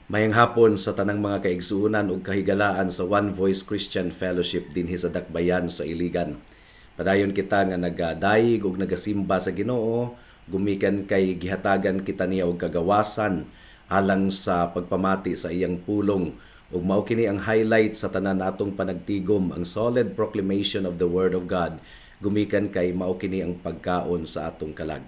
Mayang hapon sa tanang mga kaigsuunan ug kahigalaan sa One Voice Christian Fellowship dinhi sa Dakbayan sa Iligan. Padayon kita nga nagadaig ug nagasimba sa Ginoo, gumikan kay gihatagan kita niya og kagawasan alang sa pagpamati sa iyang pulong. Ug mao kini ang highlight sa tanan natong panagtigom, ang solid proclamation of the Word of God. Gumikan kay mao kini ang pagkaon sa atong kalag.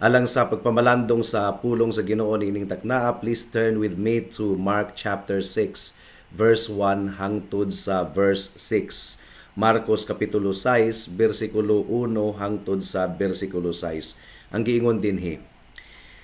Alang sa pagpamalandong sa pulong sa Ginoo niining taknaa, please turn with me to Mark chapter 6 verse 1 hangtod sa verse 6. Marcos kapitulo 6 bersikulo 1 hangtod sa bersikulo 6. Ang giingon dinhi: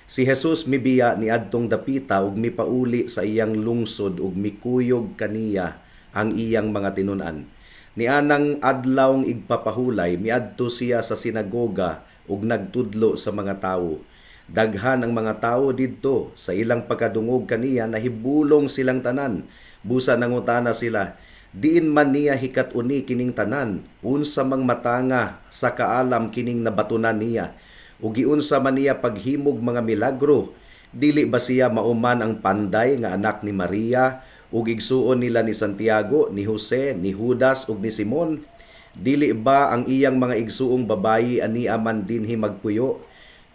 Si Jesus mibiya ni adtong dapita ug mipauli sa iyang lungsod ug mikuyog kaniya ang iyang mga tinun-an. Nianang adlawng igpapahulay, miadto siya sa sinagoga ug nagtudlo sa mga tawo. Daghan ang mga tawo didto, sa ilang pagkadungog kaniya nahibulong silang tanan. Busa nangutana sila, diin man niya hikat-uni kining tanan, unsa mang matanga sa kaalam kining nabatunan niya, ug giunsa man niya paghimog mga milagro. Dili ba siya mauman ang panday nga anak ni Maria, ug igsuon nila ni Santiago, ni Jose, ni Judas ug ni Simon? Dili ba ang iyang mga igsuong babayi ania man dinhi magpuyo?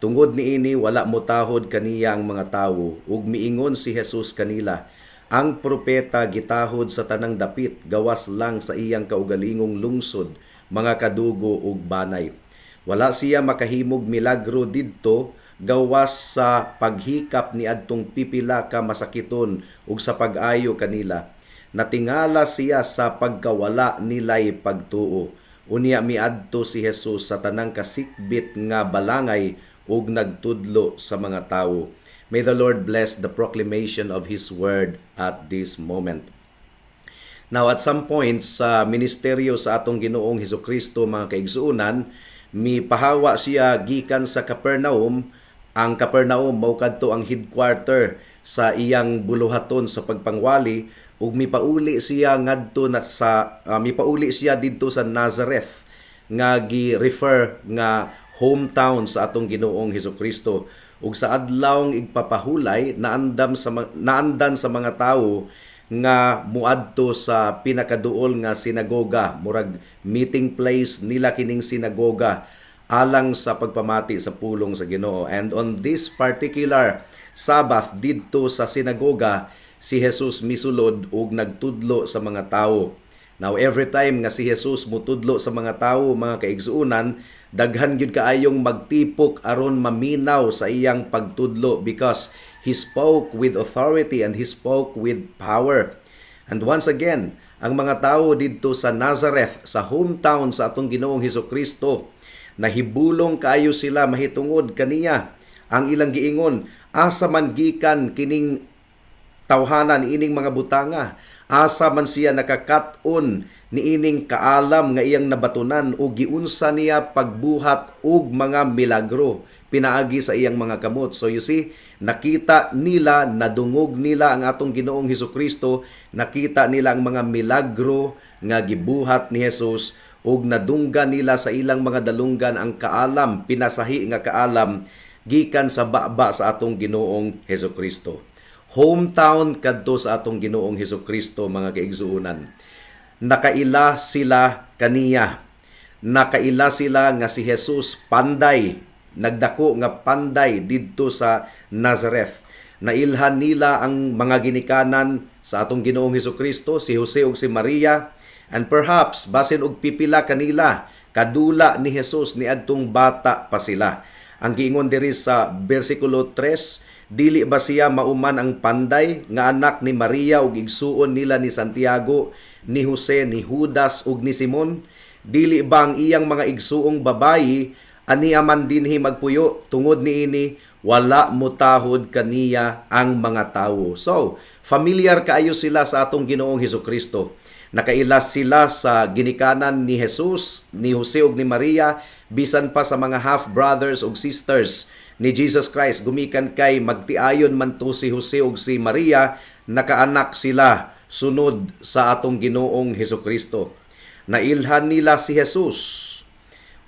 Tungod niini wala motahod kaniya ang mga tawo, ug miingon si Jesus kanila, ang propeta gitahod sa tanang dapit, gawas lang sa iyang kaugalingong lungsod, mga kadugo ug banay. Wala siya makahimog milagro didto, gawas sa paghikap ni adtong pipila ka masakiton ug sa pag-ayo kanila. Natingala siya sa pagkawala nilay pagtuo. Unya miadto si Jesus sa tanang kasikbit nga balangay ug nagtudlo sa mga tawo. May the Lord bless the proclamation of His word at this moment. Now at some point sa ministeryo sa atong Ginoong Hesukristo mga kaigsuunan, mipahawa siya gikan sa Capernaum. Ang Capernaum mao kadto ang headquarter sa iyang buluhaton sa pagpangwali, ug mipauli siya ngadto na sa mipauli siya didto sa Nazareth nga gi-refer nga hometown sa atong Ginoong Hesukristo. Ug sa adlawng igpapahulay naandan sa mga tawo nga muadto sa pinakaduol nga sinagoga, murag meeting place nila kining sinagoga alang sa pagpamati sa pulong sa Ginoo. And on this particular Sabbath didto sa sinagoga, si Jesus misulod ug nagtudlo sa mga tawo. Now every time nga si Jesus mutudlo sa mga tawo, mga kaigsuunan, daghan gyud kaayong magtipok aron maminaw sa iyang pagtudlo because He spoke with authority and He spoke with power. And once again, ang mga tawo didto sa Nazareth, sa hometown sa atong Ginoong Hesukristo, nahibulong kaayo sila mahitungod kaniya. Ang ilang giingon, asa man gikan kining tawhanan ining mga butanga, asa man siya nakakaton niining kaalam nga iyang nabatunan o giunsa niya pagbuhat og mga milagro pinaagi sa iyang mga kamot. So you see, nakita nila, nadungog nila ang atong Ginoong Hesukristo, nakita nila ang mga milagro nga gibuhat ni Jesus, ug nadunggan nila sa ilang mga dalunggan ang kaalam, pinasahi nga kaalam gikan sa baba sa atong Ginoong Hesukristo. Hometown kadto sa atong Ginoong Hesukristo mga kaigsuunan. Nakaila sila kaniya. Nakaila sila nga si Jesus panday, nagdako nga panday didto sa Nazareth. Nailhan nila ang mga ginikanan sa atong Ginoong Hesukristo, si Jose ug si Maria, and perhaps basin og pipila kanila kadula ni Jesus ni adtong bata pa sila. Ang giingon diri sa bersikulo 3, dili ba siya mauman ang panday nga anak ni Maria ug igsuon nila ni Santiago, ni Jose, ni Judas ug ni Simon? Dili ba ang iyang mga igsuong babayi ania man dinhi magpuyo? Tungod niini wala motahod kaniya ang mga tawo. So, familiar kaayo sila sa atong Ginoong Hesukristo. Nakailas sila sa ginikanan ni Jesus, ni Jose ug ni Maria, bisan pa sa mga half-brothers ug sisters ni Jesus Christ. Gumikan kay magtiayon man to si Jose ug si Maria, nakaanak sila sunod sa atong Ginoong Hesukristo. Nailhan nila si Jesus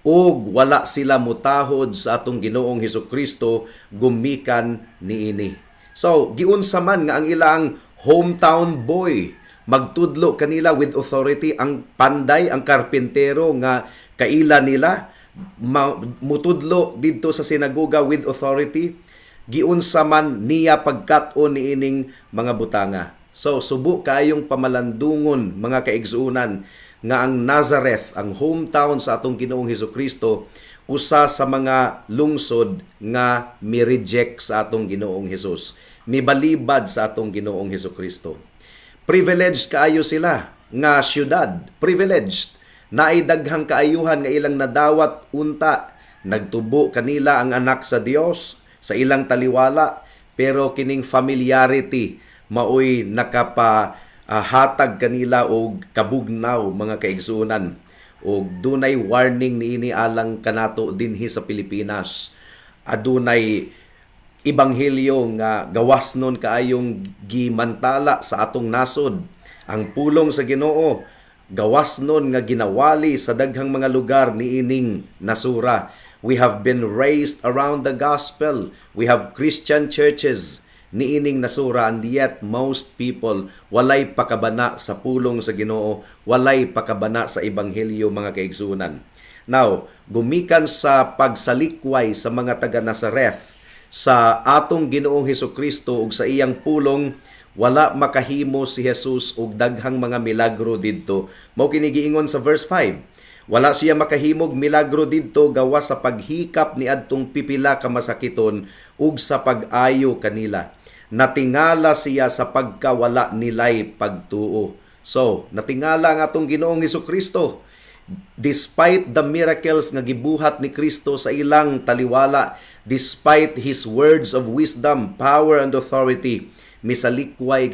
ug wala sila mutahod sa atong Ginoong Hesukristo gumikan niini. So giunsa man nga ang ilang hometown boy magtudlo kanila with authority, ang panday, ang karpintero nga kaila nila mutudlo didto sa sinagoga with authority, giunsa man niya pagkat-on niining mga butanga. So subo kayong pamalandungon mga kaigsuunan nga ang Nazareth, ang hometown sa atong Ginoong Hesukristo, usa sa mga lungsod nga mi-reject sa atong Ginoong Hesus, mibalibad sa atong Ginoong Hesukristo. Privileged kaayo sila nga syudad, privileged, naay daghang kaayuhan nga ilang nadawat unta, nagtubo kanila ang anak sa Dios sa ilang taliwala, pero kining familiarity maoy nakapahatag kanila og kabugnaw mga kaigsuonan, og dunay warning niini alang kanato dinhi sa Pilipinas. Adunay ebanghelyo nga gawas nun kaayong gimantala sa atong nasod. Ang pulong sa Ginoo gawas nun nga ginawali sa daghang mga lugar niining nasura. We have been raised around the gospel. We have Christian churches niining nasura, and yet most people walay pakabana sa pulong sa Ginoo, walay pakabana sa ebanghelyo mga kaigsunan. Now, gumikan sa pagsalikway sa mga taga Nazareth sa atong Ginoong Hesukristo ug sa iyang pulong, wala makahimo si Jesus og daghang mga milagro didto. Mao kini giingon sa verse 5. Wala siya makahimog milagro didto gawas sa paghikap ni adtong pipila ka masakiton ug sa pag-ayo kanila. Natingala siya sa pagkawala nilay pagtuo. So, natingala ang atong Ginoong Hesukristo. Despite the miracles nga gibuhat ni Kristo sa ilang taliwala, despite His words of wisdom, power, and authority, misalikway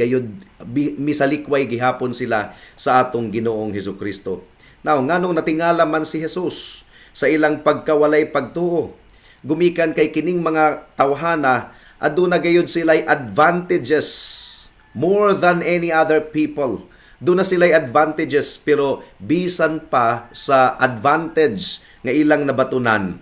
gihapon sila sa atong Ginoong Hesukristo. Now, nganong natingala man si Jesus sa ilang pagkawalay pagtuo? Gumikan kay kining mga tawhana, aduna gayud sila'y advantages more than any other people. Doon na sila'y advantages, pero bisan pa sa advantage nga ilang nabatunan,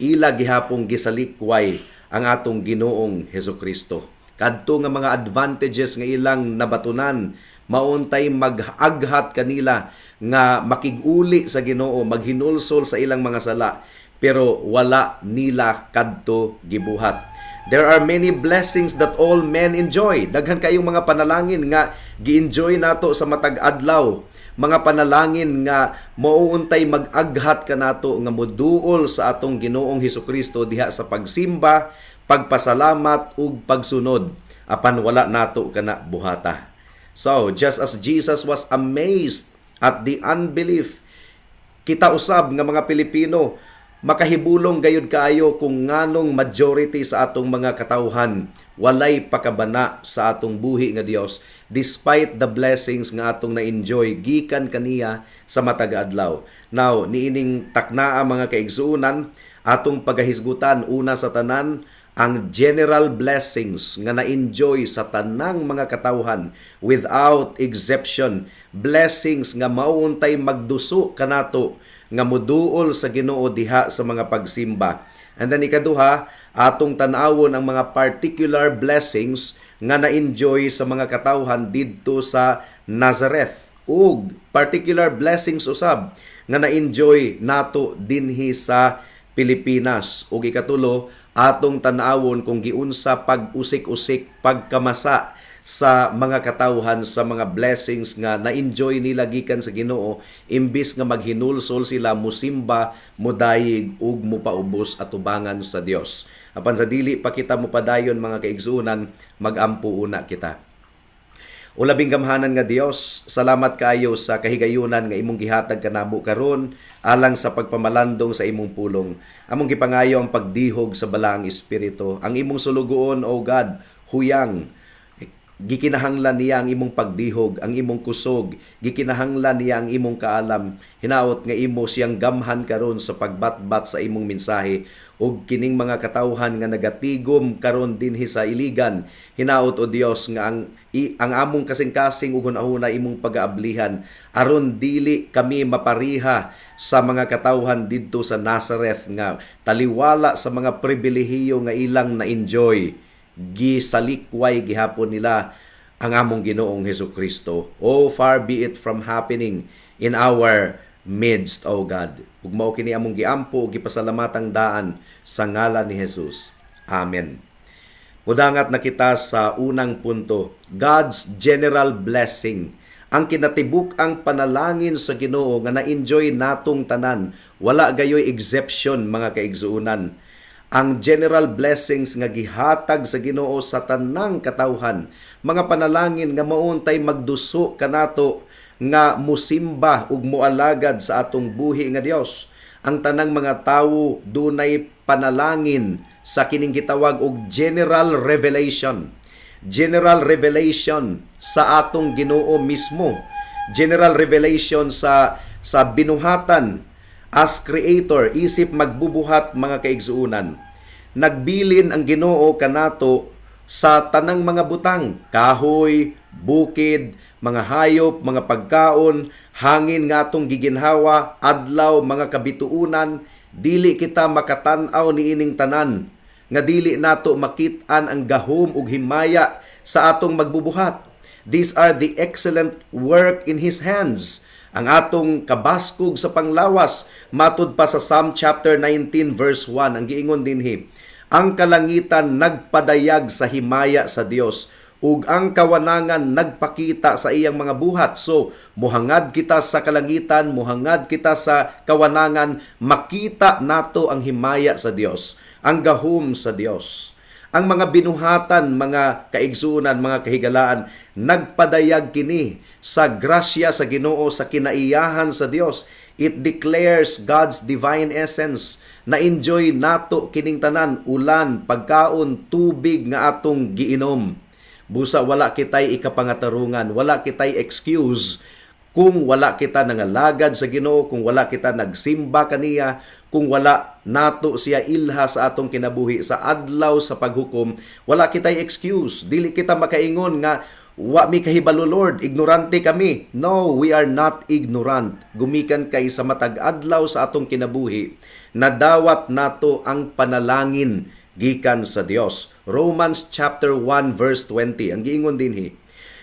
ila gihapong gisalikway ang atong Ginoong Hesukristo. Kadto nga mga advantages nga ilang nabatunan, mauntay mag-aghat kanila nga makiguli sa Ginoo, maghinulsol sa ilang mga sala, pero wala nila kadto gibuhat. There are many blessings that all men enjoy. Daghan kayong mga panalangin nga gi-enjoy nato sa matag adlaw. Mga panalangin nga mauuntay mag-aghat kanato nga moduol sa atong Ginoong Hesukristo diha sa pagsimba, pagpasalamat ug pagsunod, apan wala nato kana buhata. So, just as Jesus was amazed at the unbelief, kita usab nga mga Pilipino makahibulong gayud kaayo kung nganong majority sa atong mga katawhan walay pakabana sa atong buhi nga Dios despite the blessings nga atong na-enjoy gikan kaniya sa matag adlaw. Now, niining taknaa mga kaigsuonan, atong pagahisgutan una sa tanan ang general blessings nga na-enjoy sa tanang mga katawhan without exception. Blessings nga mauuntay magduso kanato nga moduol sa Ginoo diha sa mga pagsimba. And then ikaduha, atong tan-awon ang mga particular blessings nga na-enjoy sa mga katawhan didto sa Nazareth, ug particular blessings usab nga na-enjoy nato dinhi sa Pilipinas. Ug ikatulo, atong tan-awon kung giunsa pag-usik-usik, pagkamasa sa mga katawhan sa mga blessings nga na-enjoy nila gikan sa Ginoo, imbis nga maghinulsol sila musimba, mudayig ug mupaubos atubangan sa Dios. Apan sa dili pa kita mopadayon mga kaigsuonan, magampo una kita. O labing gamhanan nga Dios, salamat kaayo sa kahigayunan nga imong gihatag kanamo karon alang sa pagpamalandong sa imong pulong. Among gipangayo ang pagdihog sa balaang espiritu, ang imong sulugoon, O God, huyang. Gikinahanglan niya ang imong pagdihog, ang imong kusog, gikinahanglan niya ang imong kaalam. Hinaot nga imo siyang gamhan karon sa pagbatbat sa imong mensahe, ug kining mga katawhan nga nagatigom karon dinhi sa iligan. Hinaot, O Dios, nga ang among kasing-kasing ug hunahuna imong pag-aablihan aron dili kami mapariha sa mga katawhan didto sa Nazareth nga taliwala sa mga pribilehiyo nga ilang na-enjoy gisalikway gihapon nila ang among Ginoong Hesukristo. Oh, far be it from happening in our midst, O God. Ug mao kini among giampo ug gipasalamatang daan sa ngalan ni Jesus. Amen. Mudangat na kita sa unang punto, God's general blessing. Ang kinatibuk ang panalangin sa Ginoo nga na-enjoy natong tanan. Wala gayoy exception, mga kaigsuunan. Ang general blessings nga gihatag sa Ginoo sa tanang katawhan, mga panalangin nga mauntay magduso kanato nga musimba ug mualagad sa atong buhi nga Dios. Ang tanang mga tawo dunay panalangin sa kining gitawag og general revelation. General revelation sa atong Ginoo mismo. General revelation sa binuhatan as creator, isip magbubuhat, mga kaigsuunan. Nagbilin ang Ginoo kanato sa tanang mga butang, kahoy, bukid, mga hayop, mga pagkaon, hangin nga atong giginhawa, adlaw, mga kabituunan. Dili kita makatan-aw ni ining tanan nga dili nato makit-an ang gahom ug himaya sa atong magbubuhat. These are the excellent work in His hands. Ang atong kabaskog sa panglawas, matud pa sa Psalm chapter 19 verse 1, ang giingon dinhi, ang kalangitan nagpadayag sa himaya sa Dios, ug ang kawanangan nagpakita sa iyang mga buhat. So, muhangad kita sa kalangitan, muhangad kita sa kawanangan, makita nato ang himaya sa Dios, ang gahom sa Dios. Ang mga binuhatan, mga kaigsunan, mga kahigalaan, nagpadayag kini sa grasya sa Ginoo, sa kinaiyahan sa Dios. It declares God's divine essence. Na-enjoy nato kining tanan, ulan, pagkaon, tubig nga atong giinom. Busa wala kitay ikapangatarungan, wala kitay excuse kung wala kita nangalagad sa Ginoo, kung wala kita nagsimba kaniya, kung wala nato siya ilha sa atong kinabuhi sa adlaw sa paghukom, wala kitay excuse. Dili kita makaingon nga wa mi kahibalo, Lord, ignorante kami. No, we are not ignorant. Gumikan kay sa matag adlaw sa atong kinabuhi, nadawat nato ang panalangin gikan sa Dios. Romans chapter 1 verse 20. Ang giingon dinhi,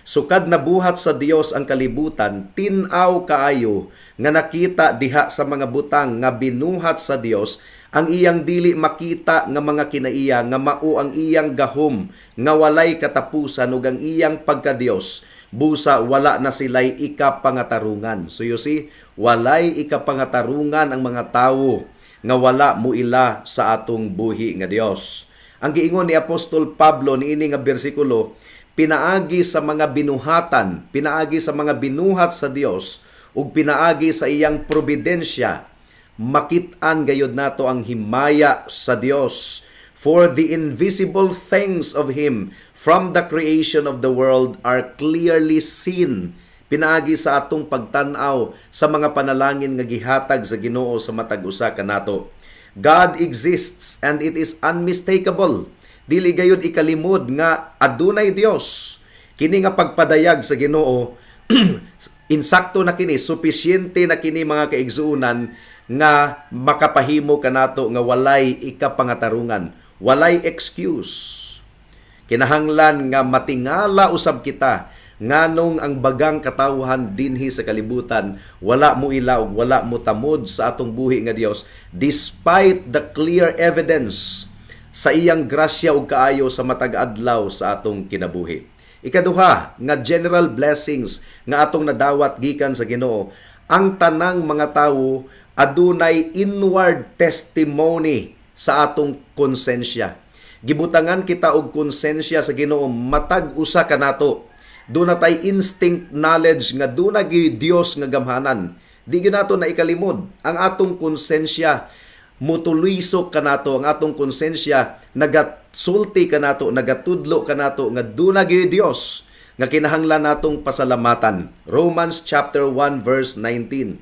sukad na buhat sa Dios ang kalibutan, tin-aw kaayo nga nakita diha sa mga butang nga binuhat sa Dios ang iyang dili makita nga mga kinaiya, nga mao ang iyang gahom nga walay katapusan ug ang iyang pagka-Dios. Busa wala na sila'y ikapangatarungan. So you see, walay ikapangatarungan ang mga tawo nga wala muila sa atong buhi nga Dios. Ang giingon ni Apostol Pablo niini nga bersikulo, pinaagi sa mga binuhatan, pinaagi sa mga binuhat sa Dios, ug pinaagi sa iyang probidensya, makit-an gayud nato ang himaya sa Dios. For the invisible things of Him from the creation of the world are clearly seen. Pinaagi sa atong pagtan-aw sa mga panalangin nga gihatag sa Ginoo sa matag usa kanato. God exists and it is unmistakable. Dili gayud ikalimod nga adunay Dios. Kini nga pagpadayag sa Ginoo insakto na kini, supisyente na kini, mga kaigsuunan, nga makapahimo kanato nga walay ikapangatarungan, walay excuse. Kinahanglan nga matingala usab kita nganong ang bagang katawhan dinhi sa kalibutan wala mo ilaw, wala mo tamod sa atong buhi nga Dios, despite the clear evidence sa iyang grasya ug kaayo sa matag adlaw sa atong kinabuhi. Ikaduha nga general blessings nga atong nadawat gikan sa Ginoo, ang tanang mga tawo adunay inward testimony sa atong konsensya. Gibutangan kita og konsensya sa Ginoo matag usa kanato. Doon na tay instinct knowledge nga doon na Dios nga gamhanan. Di nato na ikalimod. Ang atong konsensya mutulisok kanato, ang atong konsensya nagatsulti kanato, nagatudlo kanato nga doon na Dios nga kinahanglan natong pasalamatan. Romans chapter 1 verse 19.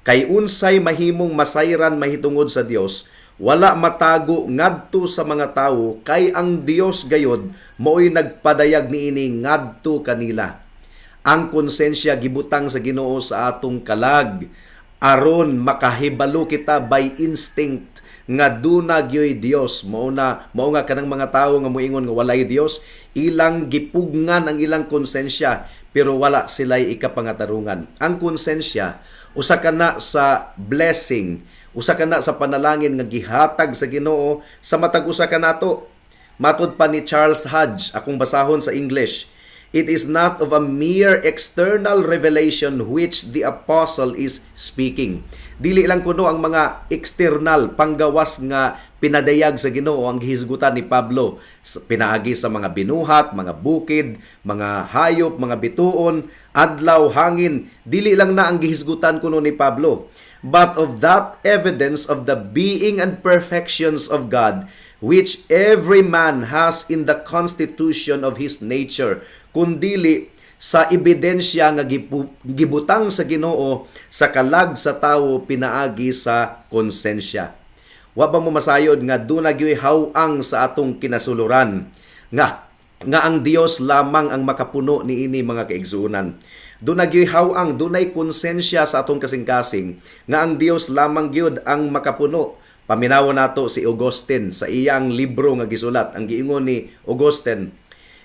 Kay unsay mahimong masayran mahitungod sa Dios, wala matago ngadto sa mga tawo, kay ang Dios gayod mao'y nagpadayag niini ngadto kanila. Ang konsensya gibutang sa Ginoo sa atong kalag aron makahibalo kita by instinct nga duna gyoy Dios. Mao nga kanang mga tawo nga moingon nga walay Dios, ilang gipugngan ang ilang konsensya pero wala sila'y ikapangatarungan. Ang konsensya usa kana sa blessing, usa kana sa panalangin nga gihatag sa Ginoo sa matag usa kanato. Matud pa ni Charles Hodge, akong basahon sa English, it is not of a mere external revelation which the apostle is speaking. Dili lang kuno ang mga external, panggawas nga pinadayag sa Ginoo ang gihisgutan ni Pablo. Pinaagi sa mga binuhat, mga bukid, mga hayop, mga bituon, adlaw, hangin. Dili lang na ang gihisgutan kuno ni Pablo, but of that evidence of the being and perfections of God, which every man has in the constitution of his nature, kundili sa ebidensya nga gibutang sa Ginoo sa kalag sa tawo pinaagi sa konsensya. Wa ba mo masayod nga duna gyoy haw-ang sa atong kinasuluran nga ang Dios lamang ang makapuno niini mga kaigsuonan. Duna gyoy haw-ang, dunay konsensya sa atong kasing-kasing nga ang Dios lamang gyud ang makapuno. Paminaw nato si Augustine sa iyang libro nga gisulat. Ang giingon ni Augustine,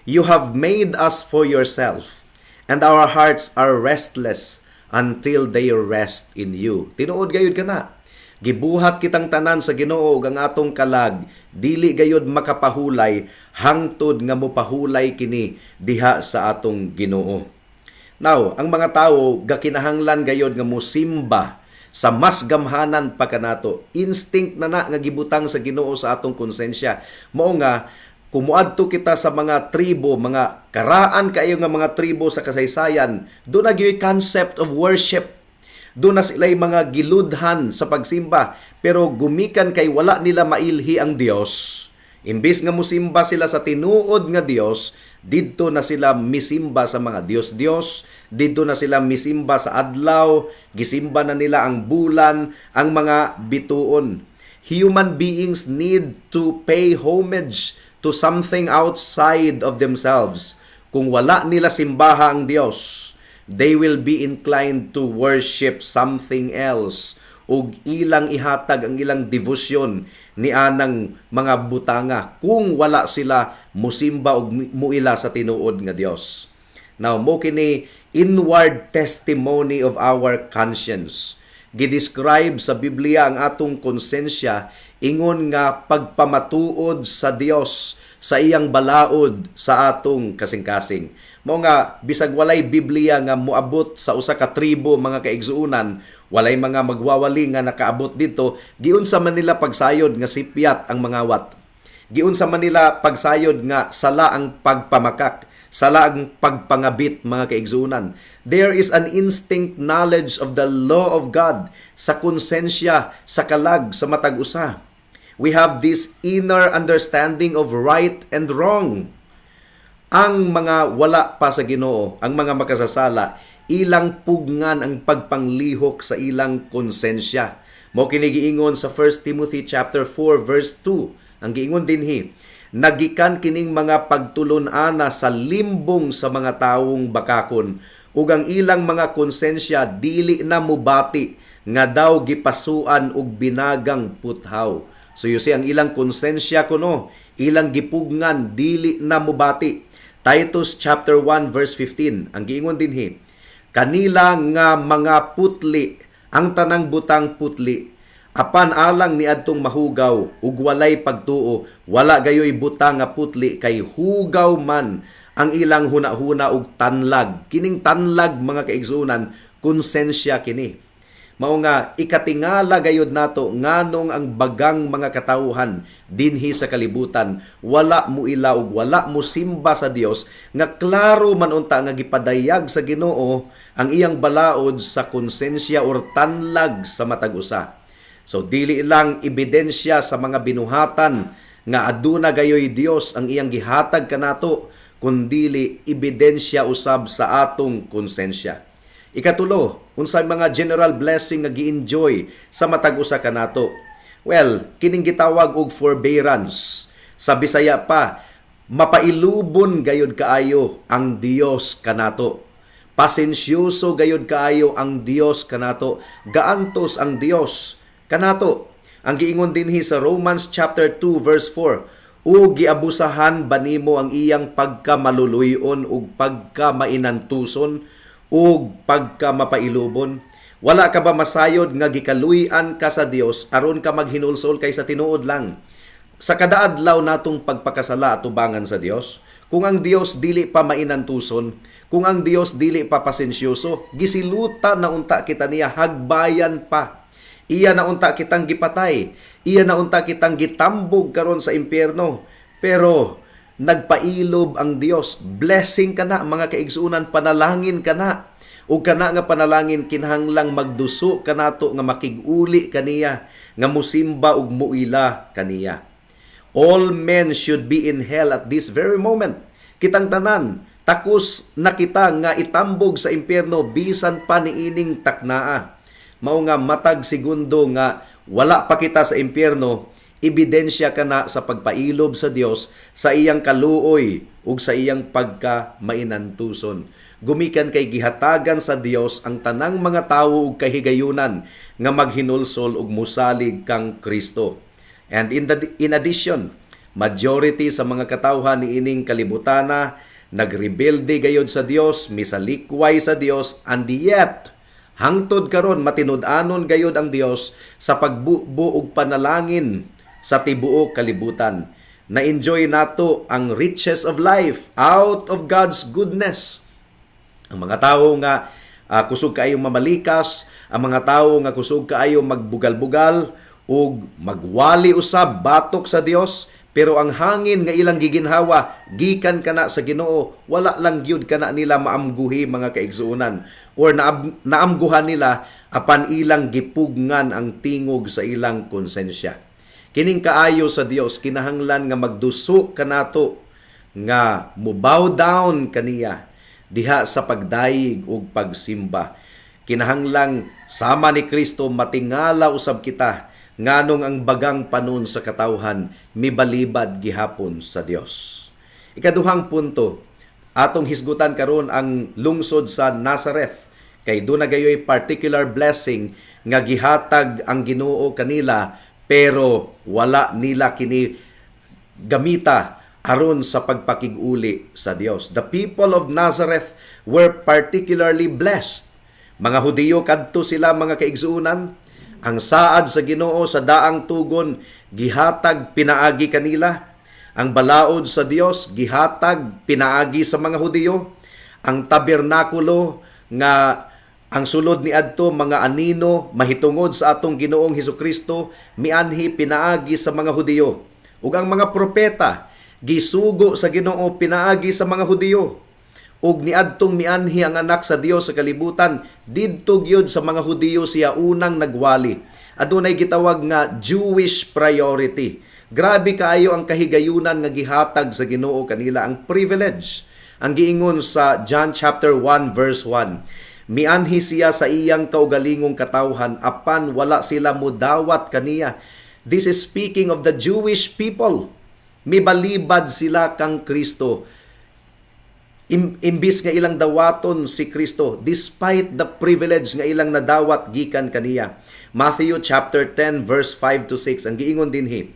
"You have made us for yourself, and our hearts are restless until they rest in you." Tinuod gayud kana. Gibuhat kitang tanan sa Ginoo ang atong kalag, dili gayud makapahulay hangtod nga mopahulay kini diha sa atong Ginoo. Now, ang mga tawo gakinahanglan gayud nga mosimba sa mas gamhanan pa kanato. Instinct na nga gibutang sa Ginoo sa atong konsensya. Mao nga kumuadto kita sa mga tribo, mga karaan kayo nga mga tribo sa kasaysayan, doon na gyoy concept of worship. Doon na sila'y mga giludhan sa pagsimba, pero gumikan kay wala nila mailhi ang Dios. Imbis nga musimba sila sa tinuod nga Dios, didto na sila misimba sa mga Dios-Dios, didto na sila misimba sa adlaw, gisimba na nila ang bulan, ang mga bituon. Human beings need to pay homage to something outside of themselves. Kung wala nila simbaha ang Dios, they will be inclined to worship something else ug ilang ihatag ang ilang devosyon ni anang mga butanga kung wala sila musimba ug muila sa tinuod nga Dios. Now, mo kini inward testimony of our conscience. Gidescribe sa Biblia ang atong konsensya ingon nga pagpamatuod sa Dios sa iyang balaod sa atong kasing-kasing. Mao nga bisag walay Biblia nga moabot sa usa ka tribo mga kaigsuonan, walay mga magwawali nga nakaabot dito, giunsa man nila pagsayod nga sipyat ang mga wat. Giunsa man nila pagsayod nga sala ang pagpamakak, sala ang pagpangabit mga kaigsuonan. There is an instinct knowledge of the law of God sa konsensya, sa kalag, sa matag usa. We have this inner understanding of right and wrong. Ang mga wala pa sa Ginoo, ang mga makasasala, ilang pugngan ang pagpanglihok sa ilang konsensya. Mao kini giingon sa 1 Timothy chapter 4 verse 2. Ang giingon dinhi, nagikan kining mga pagtulon-ana sa limbong sa mga tawong bakakon ug ang ilang mga konsensya dili na mubati nga daw gipasuan og binagang puthaw. So you see, ang ilang konsensya kuno, ilang gipugngan dili na mubati. Titus chapter 1 verse 15, ang giingon dinhi, kanila nga mga putli, ang tanang butang putli, apan alang ni adtong mahugaw ug walay pagtuo, wala gayoy butang nga putli kay hugaw man ang ilang hunahuna ug tanlag. Kining tanlag mga kaigsuonan, konsensya kini. Mao nga ikatingala gayud nato nganong ang bagang mga katawuhan dinhi sa kalibutan wala mo ilaw ug wala mo simba sa Dios nga klaro man unta nga gipadayag sa Ginoo ang iyang balaod sa konsensya or tanlag sa matag usa. So dili lang ebidensya sa mga binuhatan nga aduna gayoy Dios ang iyang gihatag kanato, kundili ebidensya usab sa atong konsensya. Ikatulo, unsay mga general blessing nga gi-enjoy sa matag usa kanato? Well, kining gitawag og forbearance. Sa Bisaya pa, mapailubon gayud kaayo ang Dios kanato. Pasensyoso gayud kaayo ang Dios kanato. Gaantos ang Dios kanato. Ang giingon dinhi sa Romans chapter 2 verse 4, "O giabusahan ba nimo ang iyang pagkamaluluyon ug pagkamainantuson ug pagkamapailubon? Wala ka ba masayod nga gikaluy-an ka sa Dios aron ka maghinulsol kay sa tinuod lang? Sa kada adlaw natong pagpakasala at tubangan sa Dios, kung ang Dios dili pa mainantuson, kung ang Dios dili pa pasensyoso, gisiluta na unta kita niya, hagbayan pa. Iya na unta kitang gipatay, iya na unta kitang gitambog karon sa impyerno. Pero nagpailob ang Dios. Blessing ka na, mga kaigsunan, panalangin ka na. Ug kana nga panalangin kinahanglang magduso kanato nga makig-uli kaniya, nga musimba ug muila kaniya. All men should be in hell at this very moment. Kitang tanan, takos na kita nga itambog sa impyerno bisan pa niining taknaa. Mao nga matag segundo nga wala pa kita sa impyerno, ebidensya ka na sa pagpailob sa Dios, sa iyang kaluoy ug sa iyang pagka-mainantuson. Gumikan kay gihatagan sa Dios ang tanang mga tawo ug kahigayunan nga maghinulsol ug musalig kang Kristo. And in addition, majority sa mga katawhan niining kalibutana nagrebelde gayod sa Dios, misalikway sa Dios, and yet hangtod karon matinud-anon gayod ang Dios sa pagbuo ug panalangin sa tibuok kalibutan. Na-enjoy nato ang riches of life out of God's goodness. Ang mga tawo nga kusog kaayong mamalikas, ang mga tawo nga kusog kaayong magbugal-bugal ug magwali usab batok sa Dios, pero ang hangin nga ilang giginhawa gikan kana sa Ginoo, wala lang gyud kana nila maamguhi, mga kaigsuonan, or naamguhan nila apan ilang gipugngan ang tingog sa ilang konsensya. Kining kaayo sa Dios kinahanglan nga magduso kanato nga mubow down kaniya diha sa pagdayeg ug pagsimba. Kinahanglang sama ni Kristo matingala usab kita nganong ang bagang panon sa katawhan mibalibad gihapon sa Dios. Ikaduhang punto, atong hisgutan karon ang lungsod sa Nazareth, kay doon na gayoy particular blessing nga gihatag ang Ginoo kanila, pero wala nila kini gamita aron sa pagpakig-uli sa Dios. The people of Nazareth were particularly blessed. Mga Hudiyo kadto sila, mga kaigsuunan. Ang saad sa Ginoo sa daang tugon gihatag pinaagi kanila. Ang balaod sa Dios gihatag pinaagi sa mga Hudiyo. Ang tabernakulo nga ang sulod ni adto mga anino mahitungod sa atong Ginoong Hesukristo mianhi pinaagi sa mga Hudiyo. Ug ang mga propeta gisugo sa Ginoo pinaagi sa mga Hudiyo. Ug niadtong mianhi ang anak sa Dios sa kalibutan, didto gyud sa mga Hudiyo siya unang nagwali. Adunay gitawag nga Jewish priority. Grabe kaayo ang kahigayunan nga gihatag sa Ginoo kanila, ang privilege. Ang giingon sa John chapter 1 verse 1, mianhi siya sa iyang kaugalingong katawhan apan wala sila mudawat kaniya. This is speaking of the Jewish people. Mibalibad sila kang Kristo. Imbis nga ilang dawaton si Kristo, despite the privilege nga ilang nadawat gikan kaniya. Matthew chapter 10 verse 5 to 6, ang giingon dinhi,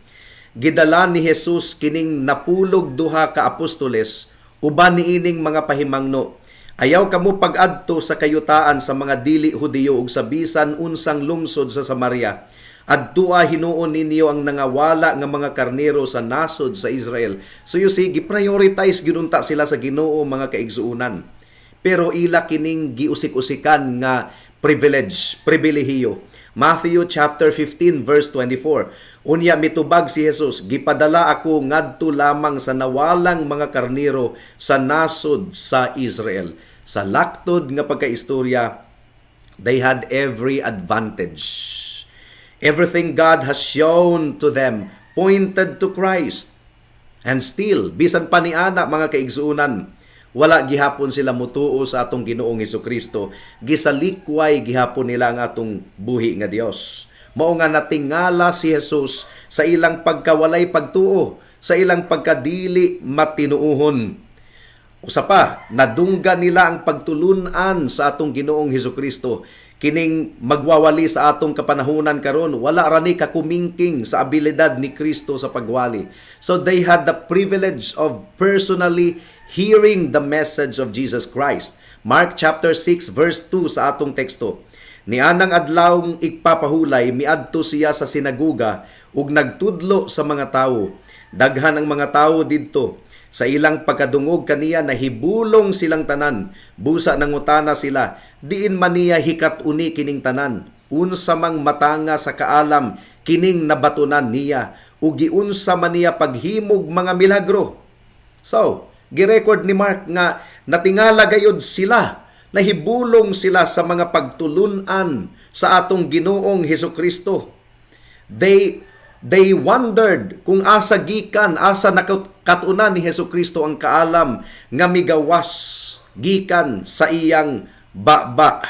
gidala ni Jesus kining napulog duha ka apostoles uban niining mga pahimangno. Ayaw kamo pag-adto sa kayutaan sa mga dili Hudiyo ug sa bisan unsang lungsod sa Samaria. Adtua hinuon ninyo ang nangawala nga mga karnero sa nasod sa Israel. So you see, gi-prioritize ginunta sila sa Ginoo, mga kaigsuunan. Pero ila kining giusik-usikan nga pribilehiyo. Matthew chapter 15 verse 24. Unya mitubag si Jesus, gipadala ako ngadto lamang sa nawalang mga karnero sa nasod sa Israel. Sa laktod nga pagkaistorya, they had every advantage. Everything God has shown to them pointed to Christ. And still, bisan pa ni ana, mga kaigsuunan, wala gihapon sila mutuo sa atong Ginoong Hesukristo. Gisalikway gihapon nila ang atong buhi nga Dios. Mao nga natingala si Jesus sa ilang pagkawalay pagtuo, sa ilang pagkadili matinuuhon. Usa pa, nadungga nila ang pagtulunan sa atong Ginoong Hesukristo. kining magwawali sa atong kapanahunan karon, wala ra ni kakumingking sa abilidad ni Kristo sa pagwali. So they had the privilege of personally hearing the message of Jesus Christ. Mark chapter 6 verse 2 sa atong teksto. Nianang adlawng igpapahulay, miadto siya sa sinaguga ug nagtudlo sa mga tawo. Daghan ang mga tawo didto. Sa ilang pagkadungog kaniya, nahibulong silang tanan. Busa nangutana sila, diin man niya hikat-uni kining tanan. Unsa mang matanga sa kaalam kining nabatunan niya. Ug giunsa man niya paghimog mga milagro. So, girecord ni Mark nga natingala gayud sila. Nahibulong sila sa mga pagtulunan sa atong Ginoong Hesukristo. They wondered kung asa gikan, asa nakatunan ni Hesukristo ang kaalam nga migawas gikan sa iyang baba.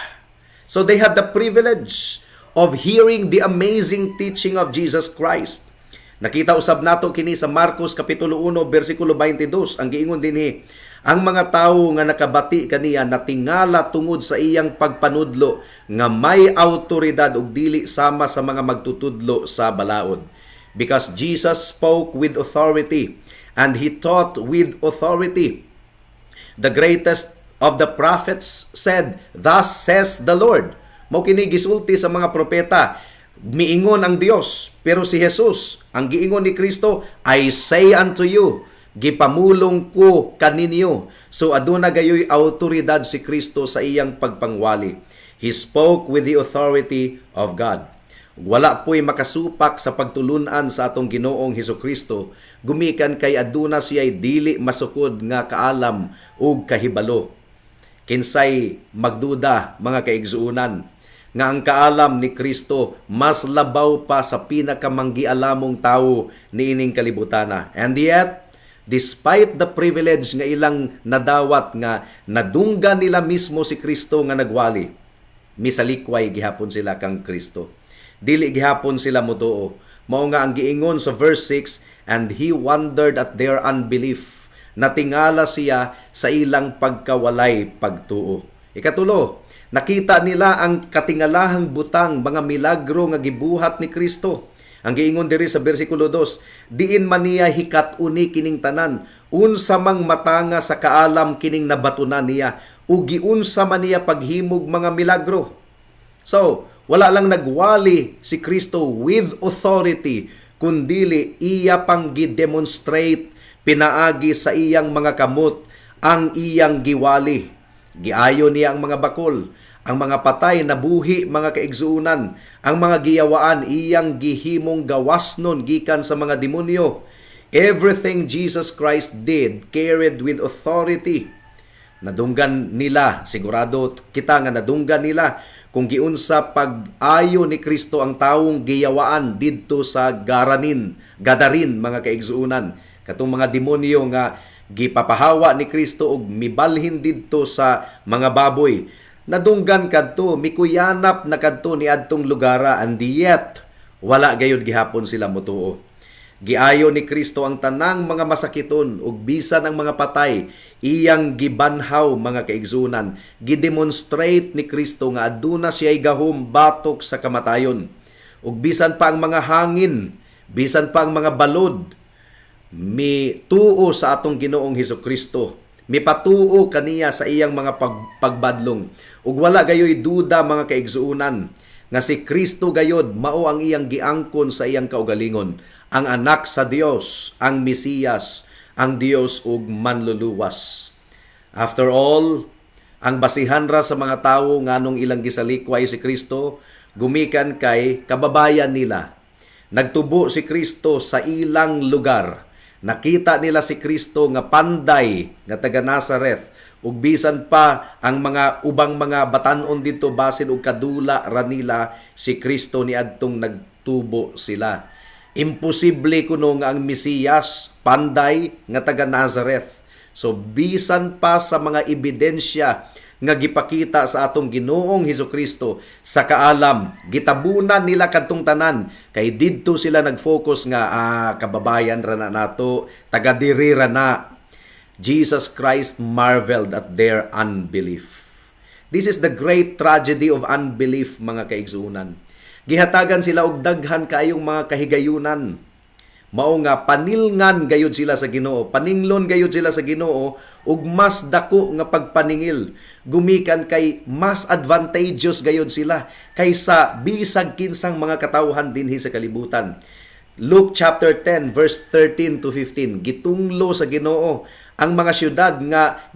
So they had the privilege of hearing the amazing teaching of Jesus Christ. Nakita usab nato kini sa Marcos kapitulo 1 bersikulo 22. Ang giingon dinhi, ang mga tawo nga nakabati kaniya natingala tungod sa iyang pagpanudlo nga may awtoridad ug dili sama sa mga magtutudlo sa balaod. Because Jesus spoke with authority and He taught with authority. The greatest of the prophets said, "Thus says the Lord." Mao kini gisulti sa mga propeta, miingon ang Dios, pero si Jesus, ang giingon ni Kristo, "I say unto you," gipamulong ko kaninyo. So aduna gayoy awtoridad si Kristo sa iyang pagpangwali. He spoke with the authority of God. Wala po'y makasupak sa pagtulunan sa atong Ginoong Hesukristo, gumikan kay aduna siya'y dili masukod nga kaalam ug kahibalo. Kinsay magduda, mga kaigsuunan, nga ang kaalam ni Kristo mas labaw pa sa pinakamanggialamong tawo niining kalibutana. And yet, despite the privilege nga ilang nadawat nga nadunggan nila mismo si Kristo nga nagwali, misalikway gihapon sila kang Kristo. Dili gihapon sila mutuo. Mao nga ang giingon sa verse 6, and he wondered at their unbelief. Natingala siya sa ilang pagkawalay pagtuo. Ikatulo, nakita nila ang katingalahang butang mga milagro nga gibuhat ni Kristo. Ang giingon diri sa bersikulo 2, diin man niya hikat-uni kining tanan, unsa mang matanga sa kaalam kining nabatunan niya, ug giunsa man niya paghimog mga milagro. So, wala lang nagwali si Kristo with authority, kundili iya pang gi-demonstrate pinaagi sa iyang mga kamot ang iyang giwali. Giayo niya ang mga bakol, ang mga patay na buhi, mga kaigsuunan, ang mga giyawaan iyang gihimong gawasnon gikan sa mga demonyo. Everything Jesus Christ did carried with authority. Nadunggan nila, sigurado kita nga nadunggan nila kung giunsa pag-ayo ni Kristo ang taong giyawaan didto sa Gadarin, mga kaigsuunan. Katong mga demonyo nga gipapahawa ni Kristo og mibalhin didto sa mga baboy. Nadunggan kadto, mikuyanap na kadto ni adtong lugara, and yet wala gayud gihapon sila mutuo. Giayo ni Kristo ang tanang mga masakiton ug bisan ang mga patay, iyang gibanhaw, mga kaigsunan. Gidemonstrate ni Kristo nga aduna siya'y gahom batok sa kamatayon. Ug bisan pa ang mga hangin, bisan pa ang mga balod, mituo sa atong Ginoong Hesukristo. Mipatuo kaniya sa iyang mga pagbadlong. Ug wala gayoy duda, mga kaigsuunan, nga si Kristo gayod mao ang iyang giangkon sa iyang kaugalingon, ang anak sa Dios, ang Mesiyas, ang Dios ug manluluwas. After all, ang basihan ra sa mga tawo nganong ilang gisalikway si Kristo, gumikan kay kababayan nila. Nagtubo si Kristo sa ilang lugar. Nakita nila si Kristo nga panday nga taga Nazareth, ug bisan pa ang mga ubang mga batan-on dito basin og kadula ra nila si Kristo niadtong nagtubo sila. Imposible kuno nga ang Mesiyas panday nga taga Nazareth. So bisan pa sa mga ebidensya nga gipakita sa atong Ginoong Hesukristo sa kaalam, gitabunan nila kadtong tanan kay didto sila nag-focus nga kababayan ra na nato, taga diri ra na. Jesus Christ marveled at their unbelief. This is the great tragedy of unbelief, mga kaigsuunan. Gihatagan sila og daghan kaayong mga kahigayunan. Mao nga panilngan gayud sila sa Ginoo, paninglon gayud sila sa Ginoo ug mas dako nga pagpaningil. Gumikan kay mas advantageous gayud sila kaysa bisag kinsang mga katawhan dinhi sa kalibutan. Luke chapter 10 verse 13 to 15, gitunglo sa Ginoo ang mga syudad nga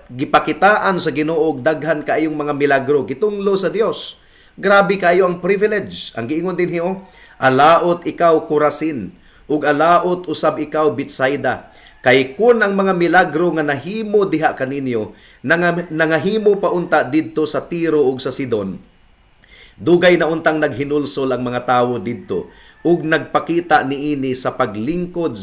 gipakitaan sa Ginoo og daghan kaayong mga milagro, gitunglo sa Dios. Grabe kayo ang privilege. Ang giingon dinhi alaot ikaw Corazin, ug alaot usab ikaw Betsaida. Kay kun ang mga milagro nga nahimo diha kaninyo nangahimo pa unta didto sa Tiro ug sa Sidon, dugay na untang naghinulsol ang mga tawo didto ug nagpakita niini sa paglingkod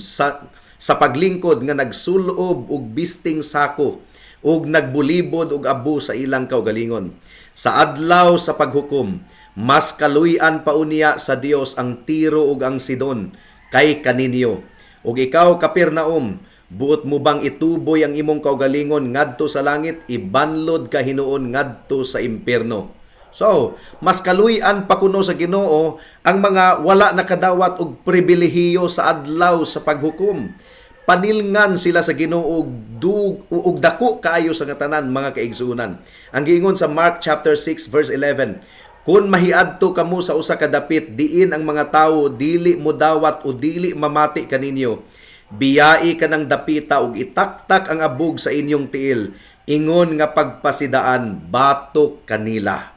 nga nagsulob og bisting sako ug nagbulibod og abo sa ilang kaugalingon. Sa adlaw sa paghukom, mas kaluy-an pa unya sa Dios ang Tiro ug ang Sidon kay kaninyo. Ug ikaw Kapernaum, buot mo bang ituboy ang imong kaugalingon ngadto sa langit, ibanlod ka hinuon ngadto sa impierno. So, mas kaluy-an pa kuno sa Ginoo ang mga wala nakadawat og pribilehiyo sa adlaw sa paghukom. Panilngan sila sa Ginoo ug dako kaayo sa tanan, mga kaigsuunan. Ang giingon sa Mark chapter 6 verse 11, kung mahiadto kamo sa usa ka dapit diin ang mga tawo dili mo dawat o dili mamati kaninyo, biyai ka ng dapita ug itaktak ang abog sa inyong tiil, ingon nga pagpasidaan batok kanila.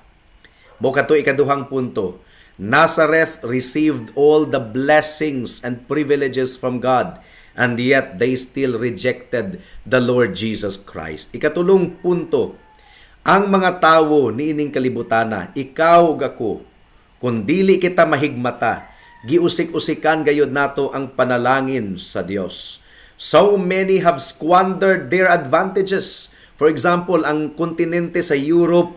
Mo kato ikaduhang punto, Nazareth received all the blessings and privileges from God, and yet they still rejected the Lord Jesus Christ. Ikatulong punto, ang mga tawo niining kalibutana, ikaw ug ako, kung dili kita mahigmata, giusik-usikan gayud nato ang panalangin sa Dios. So many have squandered their advantages. For example, ang kontinente sa Europe,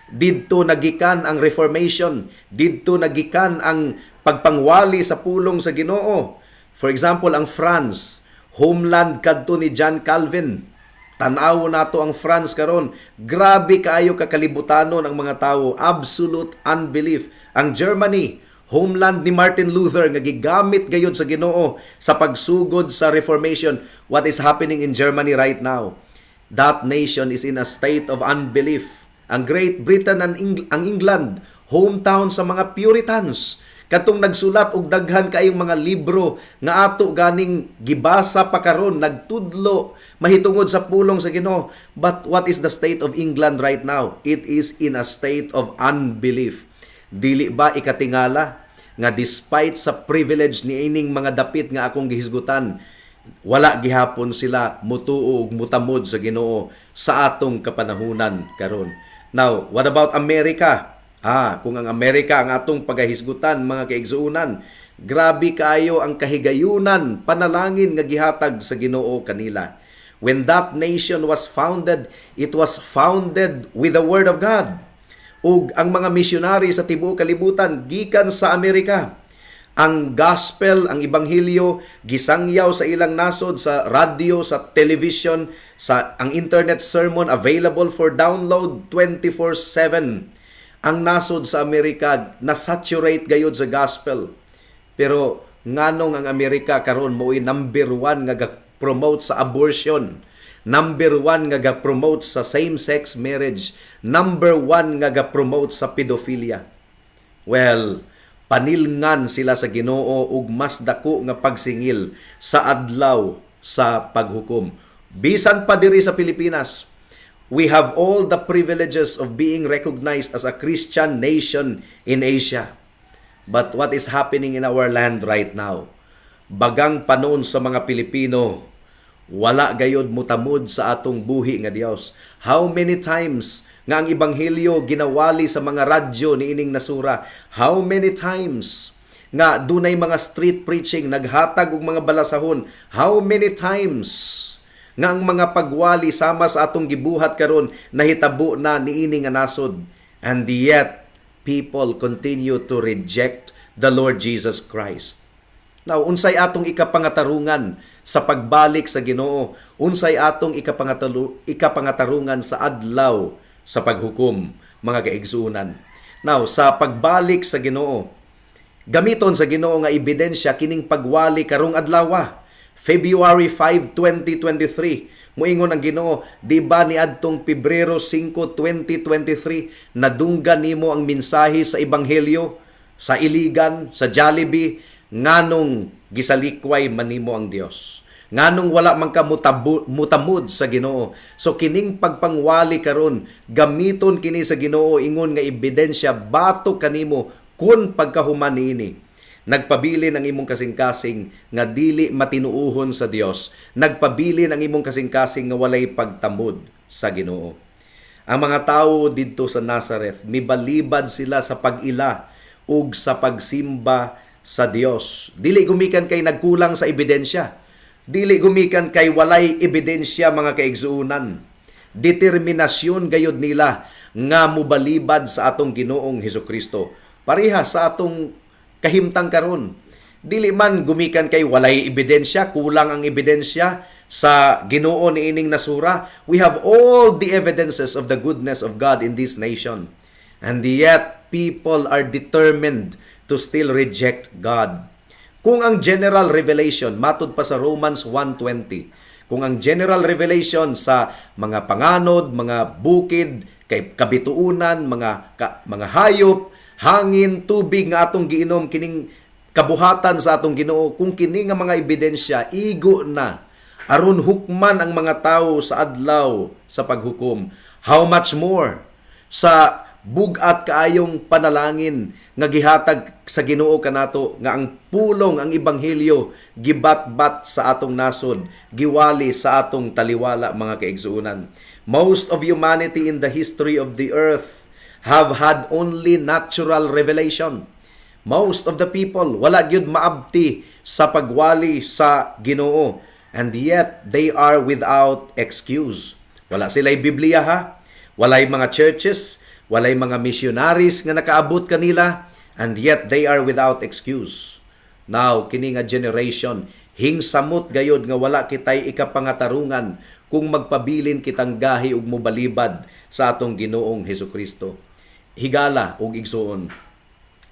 didto nagikan ang Reformation, didto nagikan ang pagpangwali sa pulong sa Ginoo. For example, ang France, homeland kadto ni John Calvin. Tanaw nato ang France karon, grabe kaayo kakalibutanon ang mga tawo, absolute unbelief. Ang Germany, homeland ni Martin Luther nga gigamit gayud sa Ginoo sa pagsugod sa Reformation. What is happening in Germany right now? That nation is in a state of unbelief. Ang Great Britain ang England, hometown sa mga Puritans. Katong nagsulat og daghan kaayong mga libro nga ato ganing gibasa pa karon, nagtudlo mahitungod sa pulong sa Ginoo. But what is the state of England right now? It is in a state of unbelief. Dili ba ikatingala nga despite sa privilege ni ining mga dapit nga akong gihisgutan, wala gihapon sila mutuo ug mutamod sa Ginoo sa atong kapanahunan karon. Now, what about America? Kung ang Amerika ang atong pagahisgutan, mga kaigsuunan, grabe kaayo ang kahigayunan, panalangin nga gihatag sa Ginoo kanila. When that nation was founded, it was founded with the Word of God. Ug ang mga misyonary sa tibuok kalibutan gikan sa Amerika. Ang gospel, ang ebanghelyo gisangyaw sa ilang nasod, sa radio, sa television, sa ang internet sermon available for download 24/7. Ang nasod sa Amerika na-saturate gayud sa gospel. Pero nganong ang Amerika karon mo'y number 1 nga ga-promote sa abortion, number 1 nga ga-promote sa same-sex marriage, number 1 nga ga-promote sa pedophilia. Well, panilngan sila sa Ginoo ug mas dako nga pagsingil sa adlaw sa paghukom. Bisan pa diri sa Pilipinas, we have all the privileges of being recognized as a Christian nation in Asia. But what is happening in our land right now? Bagang panon sa mga Pilipino, wala gayod mutamod sa atong buhi nga Dios. How many times nga ang ebanghelyo ginawali sa mga radyo niining nasura? How many times nga dunay mga street preaching naghatag og mga balasahon? How many times nga ang mga pagwali sama sa atong gibuhat karon nahitabo na niining nga nasod? And yet people continue to reject the Lord Jesus Christ. Now, unsay atong ikapangatarungan sa pagbalik sa Ginoo? Unsay atong ikapangatarungan sa adlaw sa paghukom, mga kaigsuunan. Now, sa pagbalik sa Ginoo, gamiton sa Ginoo nga ebidensya kining pagwali karong adlaw, February 5, 2023. Muingon ang Ginoo, di ba ni adtong Pebrero 5, 2023, nadunggan nimo ang mensahe sa ebanghelyo, sa Iligan, sa Jollibee, nganong gisalikway manimo ang Dios. Nganong wala man ka mutamud sa Ginoo. So kining pagpangwali karon, gamiton kini sa Ginoo ingon nga ebidensya bato kanimo kun pagkahuman niini. Nagpabilin ang imong kasing-kasing nga dili matinuuhon sa Dios. Nagpabilin ang imong kasing-kasing nga walay pagtamod sa Ginoo. Ang mga tawo didto sa Nazareth, mibalibad sila sa pag-ila ug sa pagsimba sa Dios. Dili gumikan kay nagkulang sa ebidensya. Dili gumikan kay walay ebidensya, mga kaigsuunan. Determinasyon gayud nila nga mubalibad sa atong Ginoong Hesukristo. Pareha sa atong kahimtang karon. Dili man gumikan kay walay ebidensya, kulang ang ebidensya sa Ginoo niining nasura. We have all the evidences of the goodness of God in this nation. And yet, people are determined to still reject God. Kung ang general revelation, matud pa sa Romans 1:20, kung ang general revelation sa mga panganod, mga bukid, kay kabituunan, mga hayop, hangin, tubig nga atong giinom, kining kabuhatan sa atong Ginoo, kung kini nga mga ebidensya, igo na, aron hukman ang mga tawo sa adlaw sa paghukom. How much more sa bugat kaayong panalangin nga gihatag sa Ginoo kanato nga ang pulong, ang ebanghelyo gibat-bat sa atong nasod, giwali sa atong taliwala, mga kaigsuunan. Most of humanity in the history of the earth have had only natural revelation. Most of the people wala gyud maabti sa pagwali sa Ginoo, and yet they are without excuse. Wala sila'y Biblia, ha? Walay mga churches, walay mga missionaries nga nakaabot kanila, and yet they are without excuse. Now, kini nga generation, hingsamot gayod nga wala kitay ikapangatarungan kung magpabilin kitang gahi ug mobalibad sa atong Ginoong Hesukristo. Higala ug igsuon,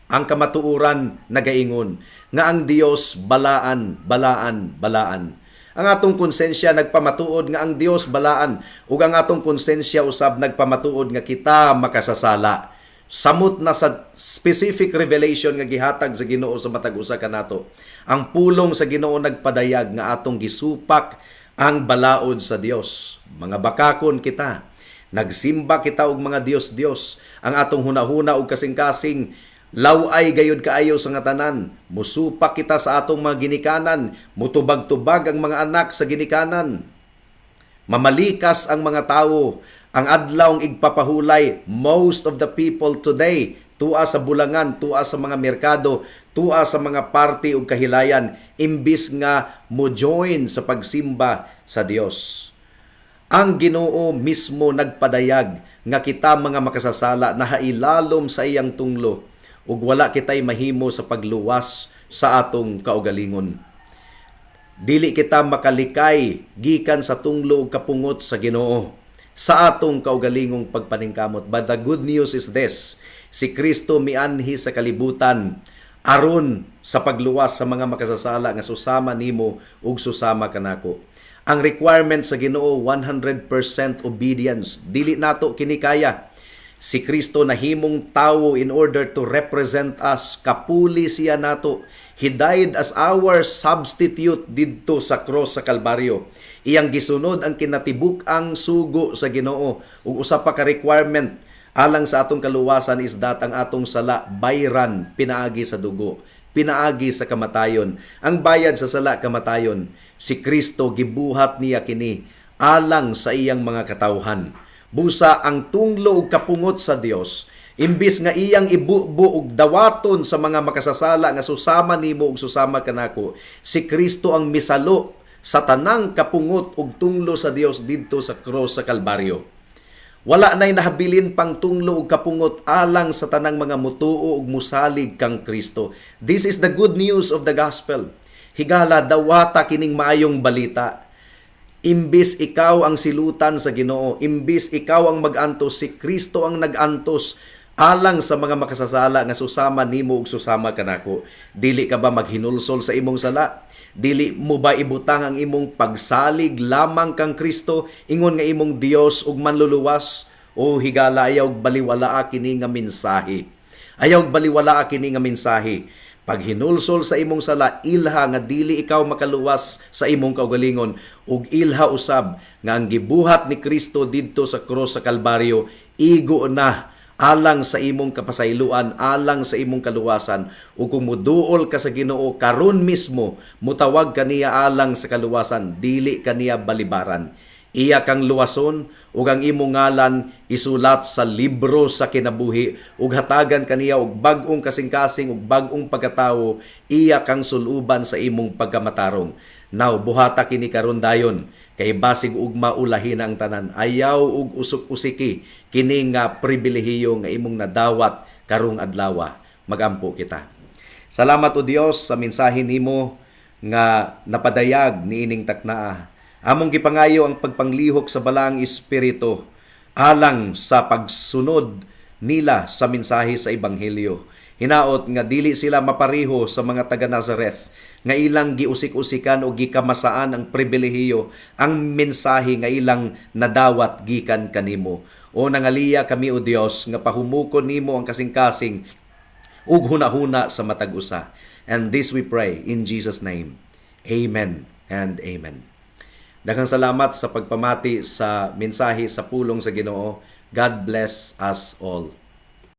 ang kamatuoran nagaingon nga ang Dios balaan, balaan, balaan. Ang atong konsensya nagpamatuod nga ang Dios balaan, ug ang atong konsensya usab nagpamatuod nga kita makasasala. Samot na sa specific revelation nga gihatag sa Ginoo sa matag usa kanato. Ang pulong sa Ginoo nagpadayag nga atong gisupak ang balaod sa Dios. Mga bakakon kita, nagsimba kita og mga Dios-Dios. Ang atong hunahuna og kasing-kasing laway gayud kaayo sa nga tanan. Musupak kita sa atong mga ginikanan, mutubag-tubag ang mga anak sa ginikanan. Mamalikas ang mga tawo, ang adlawng igpapahulay. Most of the people today, tua sa bulangan, tua sa mga merkado, tua sa mga party ug kahilayan, imbis nga mo join sa pagsimba sa Dios. Ang Ginoo mismo nagpadayag nga kita mga makasasala nahailalom sa iyang tunglo, ug wala kitay mahimo sa pagluwas sa atong kaugalingon. Dili kita makalikay gikan sa tunglo ug kapungot sa Ginoo sa atong kaugalingong pagpaningkamot. But the good news is this: si Kristo mianhi sa kalibutan aron sa pagluwas sa mga makasasala nga susama nimo ug susama kanako. Ang requirement sa Ginoo 100% obedience. Dili nato kini kaya. Si Kristo nahimong tawo in order to represent us. Kapuli siya nato. He died as our substitute didto sa cross sa Kalbaryo. Iyang gisunod ang kinatibuk-ang sugo sa Ginoo. Ug usa pa ka requirement alang sa atong kaluwasan is that ang atong sala bayran pinaagi sa dugo, pinaagi sa kamatayon. Ang bayad sa sala kamatayon. Si Kristo gibuhat niya kini alang sa iyang mga katawhan. Busa ang tunglo ug kapungot sa Dios, imbis nga iyang ibubo ug dawaton sa mga makasasala nga susama nimo ug susama kanako, si Kristo ang misalo sa tanang kapungot ug tunglo sa Dios didto sa cross sa Kalbaryo. Wala nay nahabilin pang tunglo ug kapungot alang sa tanang mga mutuo ug musalig kang Kristo. This is the good news of the gospel. Higala dawata kining maayong balita. Imbis ikaw ang silutan sa Ginoo, imbis ikaw ang magantos, si Kristo ang nagantos alang sa mga makasasala nga susama nimo ug susama kanako. Dili ka ba maghinulsol sa imong sala? Dili mo ba ibutang ang imong pagsalig lamang kang Kristo ingon nga imong Dios ug manluluwas? O higala, ayaw baliwala kini nga mensahe. Ayaw baliwala kini nga mensahe. Pag hinulsol sa imong sala, ilha nga dili ikaw makaluwas sa imong kaugalingon, ug ilha usab nga ang gibuhat ni Kristo didto sa krus sa Kalbaryo igo na alang sa imong kapasayloan, alang sa imong kaluwasan. Ug kung muduol ka sa Ginoo karon mismo, mutawag kaniya alang sa kaluwasan, dili kaniya balibaran. Iya kang luwason ug ang imong ngalan isulat sa libro sa kinabuhi ug hatagan kaniya og bag-ong kasing-kasing ug bag-ong pagkatawo. Iya kang suluban sa imong pagkamatarong. Now buhata kini karon dayon kay basig ug maulahin ang tanan. Ayaw ug usok-usiki kini nga pribilehiyo nga imong nadawat karong adlaw. Magampo kita. Salamat o Dios sa mensahe nimo nga napadayag niining taknaa. Among gipangayo ang pagpanglihok sa balaang espiritu alang sa pagsunod nila sa mensahe sa ebanghelyo. Hinaot nga dili sila mapareho sa mga taga Nazareth nga ilang giusik-usikan o gikamasaan ang pribilehiyo, ang mensahe nga ilang nadawat gikan kanimo. O nangaliya kami o Dios nga pahumukon nimo ang kasing-kasing ug hunahuna sa matag usa. And this we pray in Jesus' name. Amen and amen. Daghang salamat sa pagpamati sa mensahe sa pulong sa Ginoo. God bless us all.